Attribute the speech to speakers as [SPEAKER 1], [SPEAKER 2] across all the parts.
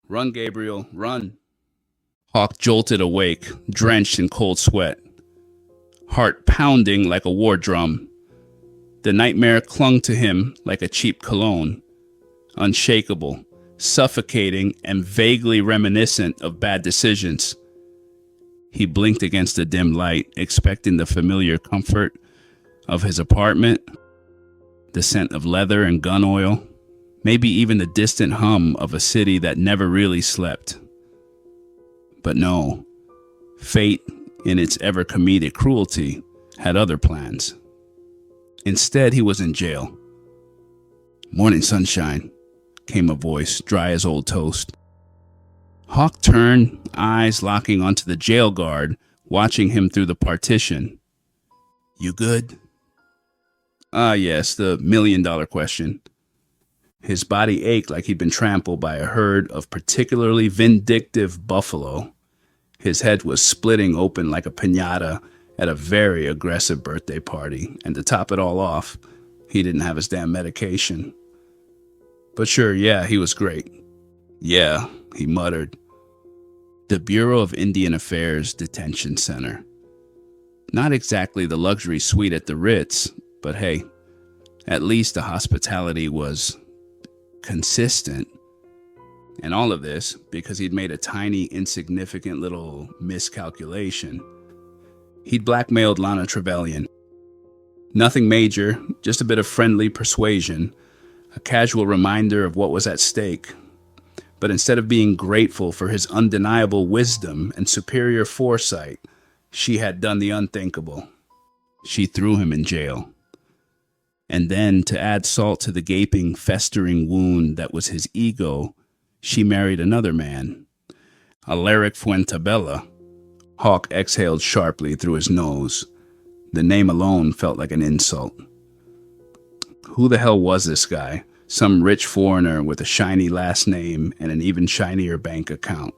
[SPEAKER 1] Run, Gabriel, run. Hawk jolted awake, drenched in cold sweat, heart pounding like a war drum. The nightmare clung to him like a cheap cologne, unshakable, suffocating, and vaguely reminiscent of bad decisions. He blinked against the dim light, expecting the familiar comfort of his apartment, the scent of leather and gun oil, maybe even the distant hum of a city that never really slept. But no, fate, in its ever comedic cruelty, had other plans. Instead, he was in jail. "Morning, sunshine," came a voice, dry as old toast. Hawk turned, eyes locking onto the jail guard, watching him through the partition. "You good?" Ah, yes, the million-dollar question. His body ached like he'd been trampled by a herd of particularly vindictive buffalo. His head was splitting open like a piñata at a very aggressive birthday party, and to top it all off, he didn't have his damn medication. But sure, yeah, he was great. "Yeah," he muttered. The Bureau of Indian Affairs Detention Center. Not exactly the luxury suite at the Ritz, but hey, at least the hospitality was consistent. And all of this because he'd made a tiny, insignificant little miscalculation. He'd blackmailed Lana Trevelyan. Nothing major, just a bit of friendly persuasion, a casual reminder of what was at stake. But instead of being grateful for his undeniable wisdom and superior foresight, she had done the unthinkable. She threw him in jail. And then, to add salt to the gaping, festering wound that was his ego, she married another man, Aleric Fuentabella. Hawk exhaled sharply through his nose. The name alone felt like an insult. Who the hell was this guy? Some rich foreigner with a shiny last name and an even shinier bank account.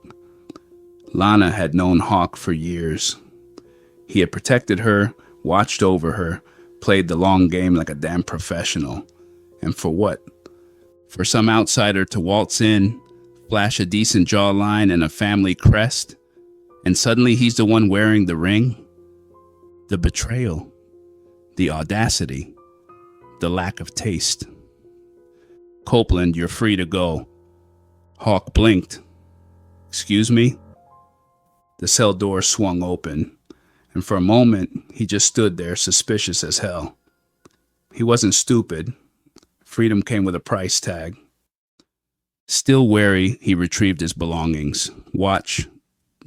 [SPEAKER 1] Lana had known Hawk for years. He had protected her, watched over her, played the long game like a damn professional. And for what? For some outsider to waltz in, flash a decent jawline and a family crest, and suddenly he's the one wearing the ring? The betrayal, the audacity, the lack of taste. "Copeland, you're free to go." Hawk blinked. "Excuse me?" The cell door swung open, and for a moment he just stood there, suspicious as hell. He wasn't stupid. Freedom came with a price tag. Still wary, he retrieved his belongings. Watch,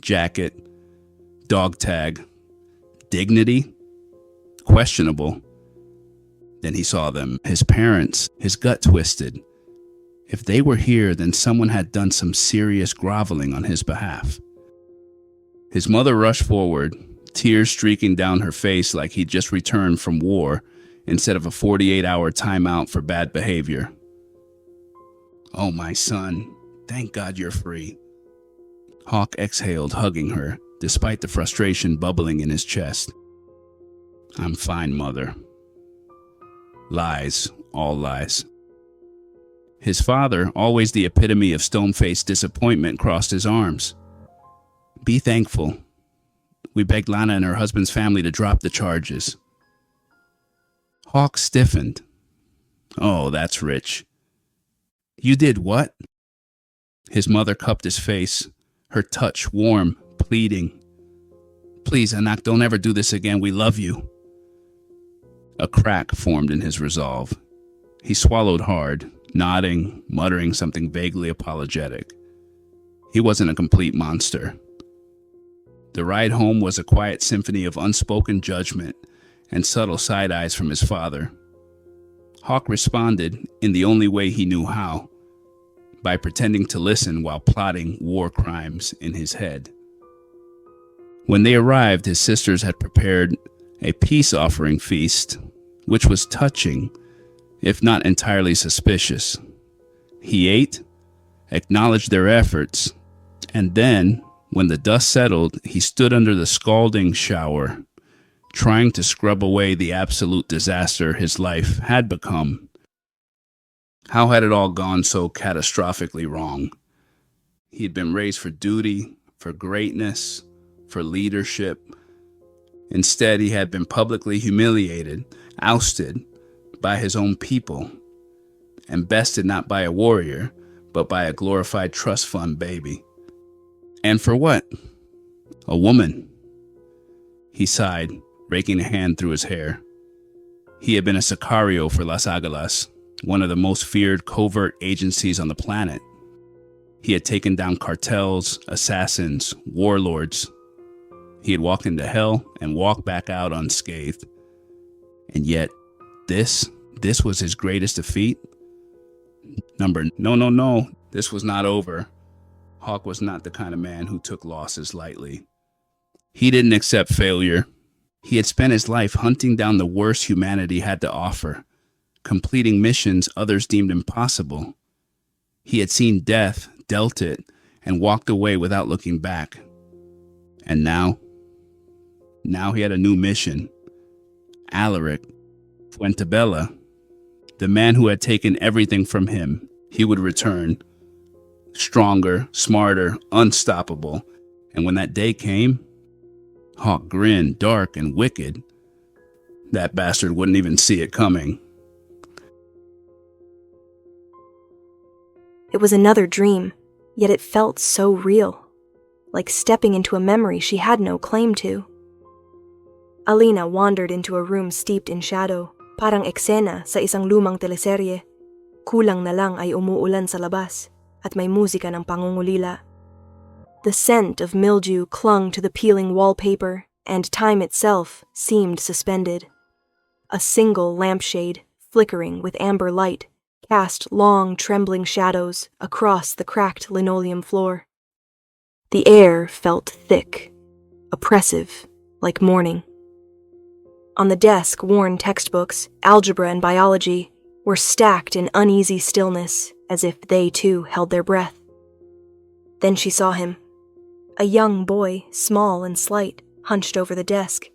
[SPEAKER 1] jacket, dog tag. Dignity? Questionable. Then he saw them, his parents, his gut twisted. If they were here, then someone had done some serious groveling on his behalf. His mother rushed forward, tears streaking down her face like he'd just returned from war instead of a 48-hour timeout for bad behavior. "Oh, my son, thank God you're free." Hawk exhaled, hugging her, despite the frustration bubbling in his chest. "I'm fine, Mother." Lies, all lies. His father, always the epitome of stone-faced disappointment, crossed his arms. "Be thankful. We begged Lana and her husband's family to drop the charges." Hawk stiffened. "Oh, that's rich." "You did what?" His mother cupped his face, her touch warm, pleading. "Please, Anak, don't ever do this again. We love you." A crack formed in his resolve. He swallowed hard, nodding, muttering something vaguely apologetic. He wasn't a complete monster. The ride home was a quiet symphony of unspoken judgment and subtle side-eyes from his father. Hawk responded in the only way he knew how, by pretending to listen while plotting war crimes in his head. When they arrived, his sisters had prepared a peace offering feast, which was touching, if not entirely suspicious. He ate, acknowledged their efforts, and then, when the dust settled, he stood under the scalding shower, trying to scrub away the absolute disaster his life had become. How had it all gone so catastrophically wrong? He had been raised for duty, for greatness, for leadership. Instead, he had been publicly humiliated, ousted by his own people, and bested not by a warrior, but by a glorified trust fund baby. And for what? A woman. He sighed, raking a hand through his hair. He had been a sicario for Las Aguilas, one of the most feared covert agencies on the planet. He had taken down cartels, assassins, warlords. He had walked into hell and walked back out unscathed. And yet, this was his greatest defeat? No. This was not over. Hawk was not the kind of man who took losses lightly. He didn't accept failure. He had spent his life hunting down the worst humanity had to offer, completing missions others deemed impossible. He had seen death, dealt it, and walked away without looking back. And now he had a new mission. Alaric, Fuentebella, the man who had taken everything from him, he would return. Stronger, smarter, unstoppable. And when that day came, Hawk grinned, dark and wicked. That bastard wouldn't even see it coming.
[SPEAKER 2] It was another dream, yet it felt so real, like stepping into a memory she had no claim to. Alena wandered into a room steeped in shadow, parang eksena sa isang lumang teleserye. Kulang na lang ay umuulan sa labas at may musika ng pangungulila. The scent of mildew clung to the peeling wallpaper, and time itself seemed suspended. A single lampshade, flickering with amber light, cast long, trembling shadows across the cracked linoleum floor. The air felt thick, oppressive, like morning. On the desk, worn textbooks, algebra and biology, were stacked in uneasy stillness, as if they too held their breath. Then she saw him. A young boy, small and slight, hunched over the desk.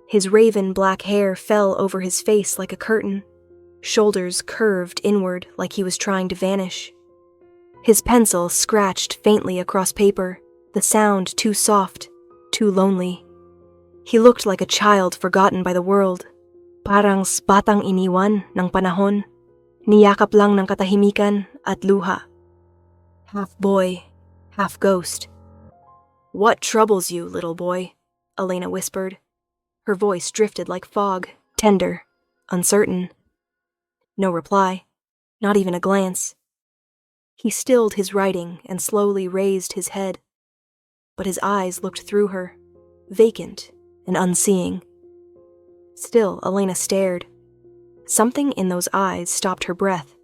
[SPEAKER 2] His raven black hair fell over his face like a curtain, shoulders curved inward like he was trying to vanish. His pencil scratched faintly across paper, the sound too soft, too lonely. He looked like a child forgotten by the world, parang batang iniwan ng panahon, niyakap lang ng katahimikan at luha. Half boy, half ghost. "What troubles you, little boy?" Alena whispered. Her voice drifted like fog, tender, uncertain. No reply, not even a glance. He stilled his writing and slowly raised his head. But his eyes looked through her, vacant and unseeing. Still, Alena stared. Something in those eyes stopped her breath.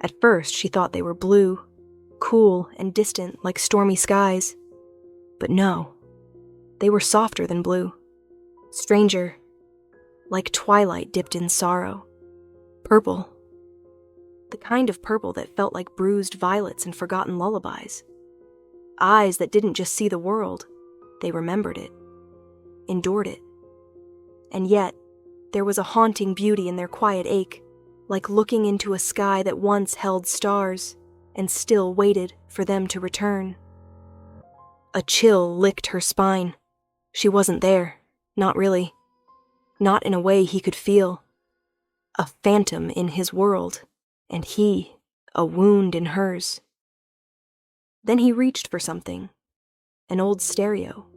[SPEAKER 2] At first, she thought they were blue, cool and distant like stormy skies. But no, they were softer than blue, stranger, like twilight dipped in sorrow. Purple. The kind of purple that felt like bruised violets and forgotten lullabies. Eyes that didn't just see the world, they remembered it, endured it. And yet, there was a haunting beauty in their quiet ache, like looking into a sky that once held stars and still waited for them to return. A chill licked her spine. She wasn't there, not really. Not in a way he could feel. A phantom in his world, and he, a wound in hers. Then he reached for something, an old stereo.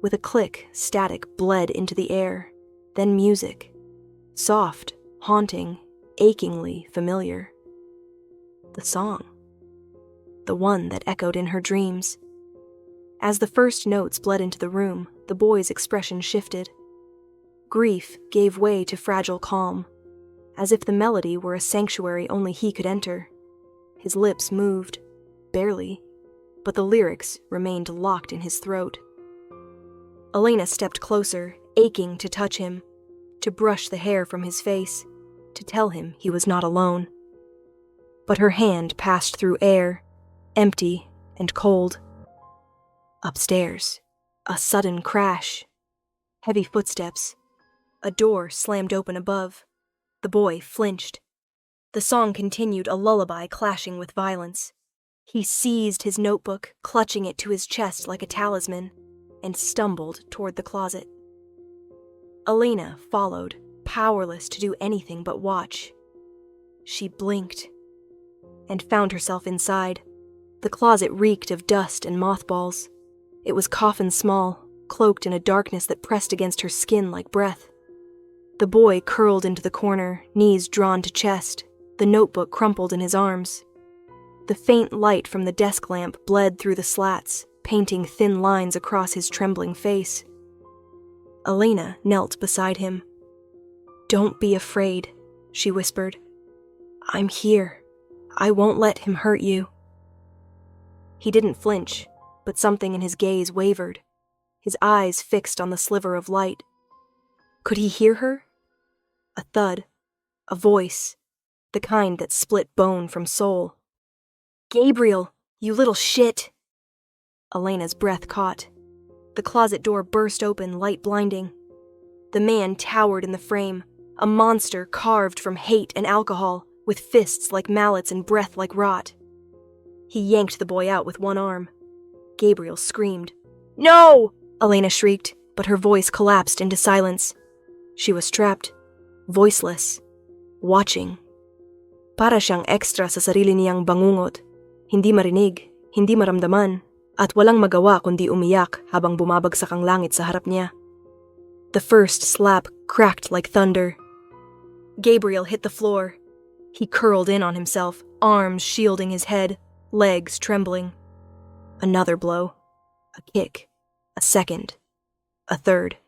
[SPEAKER 2] With a click, static bled into the air, then music, soft, haunting, achingly familiar. The song. The one that echoed in her dreams. As the first notes bled into the room, the boy's expression shifted. Grief gave way to fragile calm, as if the melody were a sanctuary only he could enter. His lips moved, barely, but the lyrics remained locked in his throat. Alena stepped closer, aching to touch him, to brush the hair from his face, to tell him he was not alone. But her hand passed through air, empty and cold. Upstairs, a sudden crash. Heavy footsteps. A door slammed open above. The boy flinched. The song continued, a lullaby clashing with violence. He seized his notebook, clutching it to his chest like a talisman, and stumbled toward the closet. Alena followed, powerless to do anything but watch. She blinked and found herself inside. The closet reeked of dust and mothballs. It was coffin small, cloaked in a darkness that pressed against her skin like breath. The boy curled into the corner, knees drawn to chest, the notebook crumpled in his arms. The faint light from the desk lamp bled through the slats, painting thin lines across his trembling face. Alena knelt beside him. "Don't be afraid," she whispered. "I'm here. I won't let him hurt you." He didn't flinch, but something in his gaze wavered, his eyes fixed on the sliver of light. Could he hear her? A thud, a voice, the kind that split bone from soul. "Gabriel, you little shit!" Alena's breath caught. The closet door burst open, light blinding. The man towered in the frame, a monster carved from hate and alcohol, with fists like mallets and breath like rot. He yanked the boy out with one arm. Gabriel screamed. "No!" Alena shrieked, but her voice collapsed into silence. She was trapped, voiceless, watching. Para siyang extra sa sarili niyang bangungot. Hindi marinig, hindi maramdaman, at walang magawa kundi umiyak habang bumabagsak ang langit sa harap niya. The first slap cracked like thunder. Gabriel hit the floor. He curled in on himself, arms shielding his head, legs trembling. Another blow. A kick. A second. A third.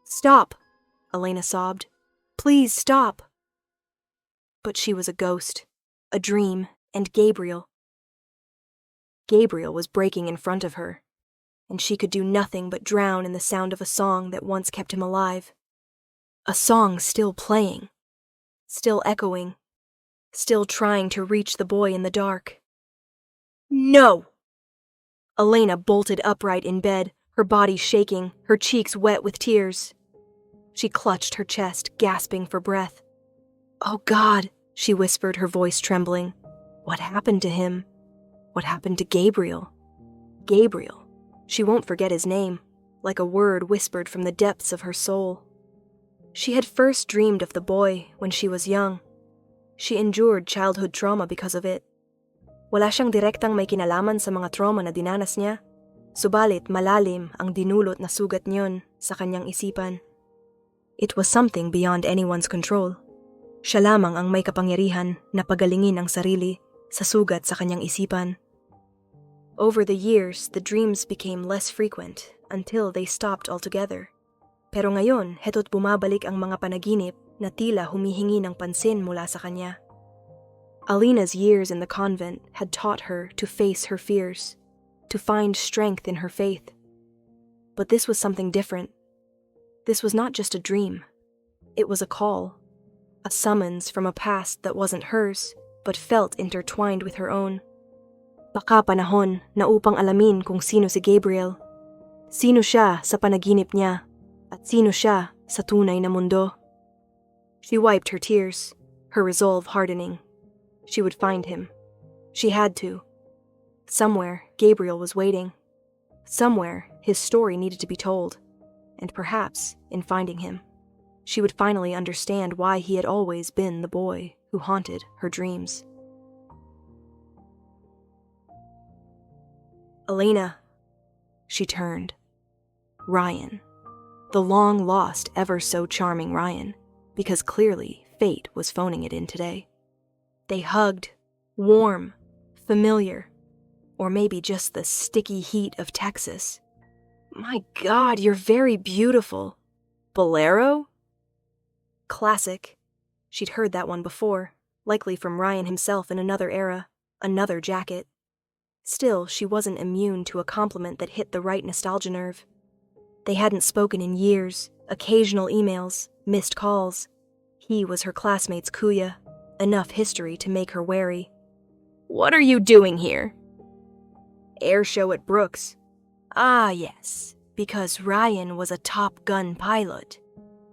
[SPEAKER 2] "Stop!" Alena sobbed. "Please stop!" But she was a ghost, a dream, and Gabriel was breaking in front of her, and she could do nothing but drown in the sound of a song that once kept him alive. A song still playing, still echoing, still trying to reach the boy in the dark. "No!" Alena bolted upright in bed, her body shaking, her cheeks wet with tears. She clutched her chest, gasping for breath. "Oh God," she whispered, her voice trembling. "What happened to him? What happened to Gabriel?" Gabriel. She won't forget his name, like a word whispered from the depths of her soul. She had first dreamed of the boy when she was young. She endured childhood trauma because of it. Wala siyang direktang may kinalaman sa mga trauma na dinanas niya, subalit malalim ang dinulot na sugat niyon sa kanyang isipan. It was something beyond anyone's control. Siya lamang ang may kapangyarihan na pagalingin ang sarili sa sugat sa kanyang isipan. Over the years, the dreams became less frequent until they stopped altogether. Pero ngayon, heto't bumabalik ang mga panaginip na tila humihingi ng pansin mula sa kanya. Alena's years in the convent had taught her to face her fears, to find strength in her faith. But this was something different. This was not just a dream. It was a call, a summons from a past that wasn't hers, but felt intertwined with her own. Baka panahon na upang alamin kung sino si Gabriel. Sino siya sa panaginip niya, at sino siya sa tunay na mundo. She wiped her tears, her resolve hardening. She would find him. She had to. Somewhere, Gabriel was waiting. Somewhere, his story needed to be told. And perhaps, in finding him, she would finally understand why he had always been the boy who haunted her dreams. Alena. She turned. Ryan. The long-lost, ever-so-charming Ryan, because clearly fate was phoning it in today. They hugged, warm, familiar, or maybe just the sticky heat of Texas. "My God, you're very beautiful. Bolero?" Classic. She'd heard that one before, likely from Ryan himself in another era, another jacket. Still, she wasn't immune to a compliment that hit the right nostalgia nerve. They hadn't spoken in years, occasional emails, missed calls. He was her classmate's kuya, enough history to make her wary. "What are you doing here?" "Air show at Brooks." "Ah, yes, because Ryan was a Top Gun pilot.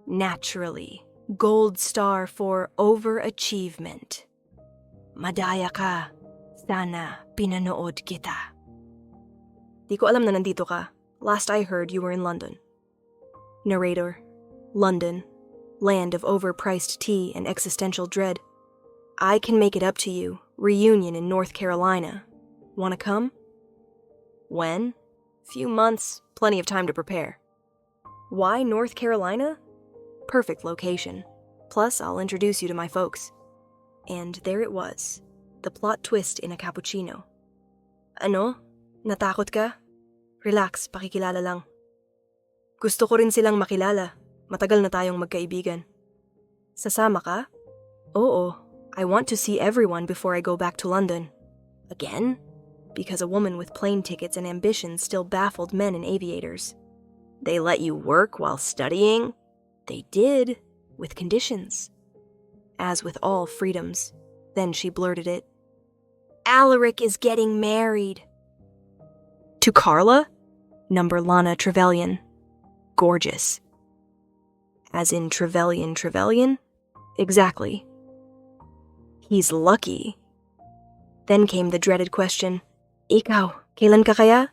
[SPEAKER 2] Naturally, gold star for overachievement. Madaya ka. Sana Pinanood kita. Di ko alam na nandito ka. Last I heard, you were in London. Narrator. London. Land of overpriced tea and existential dread. I can make it up to you. Reunion in North Carolina. Wanna come? When? Few months. Plenty of time to prepare. Why North Carolina? Perfect location. Plus, I'll introduce you to my folks. And there it was. The plot twist in a cappuccino. Ano? Natakot ka? Relax, pakikilala lang. Gusto ko rin silang makilala. Matagal na tayong magkaibigan. Sasama ka? Oo. I want to see everyone before I go back to London. Again? Because a woman with plane tickets and ambitions still baffled men and aviators. They let you work while studying? They did, with conditions. As with all freedoms. Then she blurted it. Alaric is getting married. To Carla? Number Lana Trevelyan. Gorgeous. As in Trevelyan? Exactly. He's lucky. Then came the dreaded question. Ikaw, kailan ka kaya?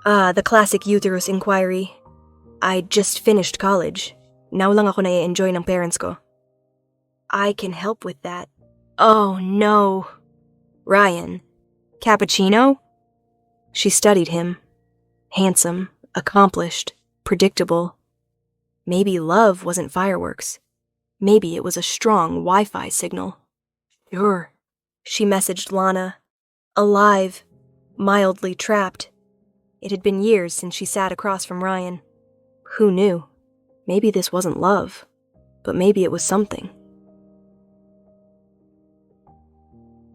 [SPEAKER 2] The classic uterus inquiry. I just finished college. Now lang ako na-enjoy ng parents ko. I can help with that. Oh no. Ryan. Cappuccino? She studied him. Handsome, accomplished, predictable. Maybe love wasn't fireworks. Maybe it was a strong Wi-Fi signal. Sure. She messaged Lana. Alive. Mildly trapped. It had been years since she sat across from Ryan. Who knew? Maybe this wasn't love, but maybe it was something.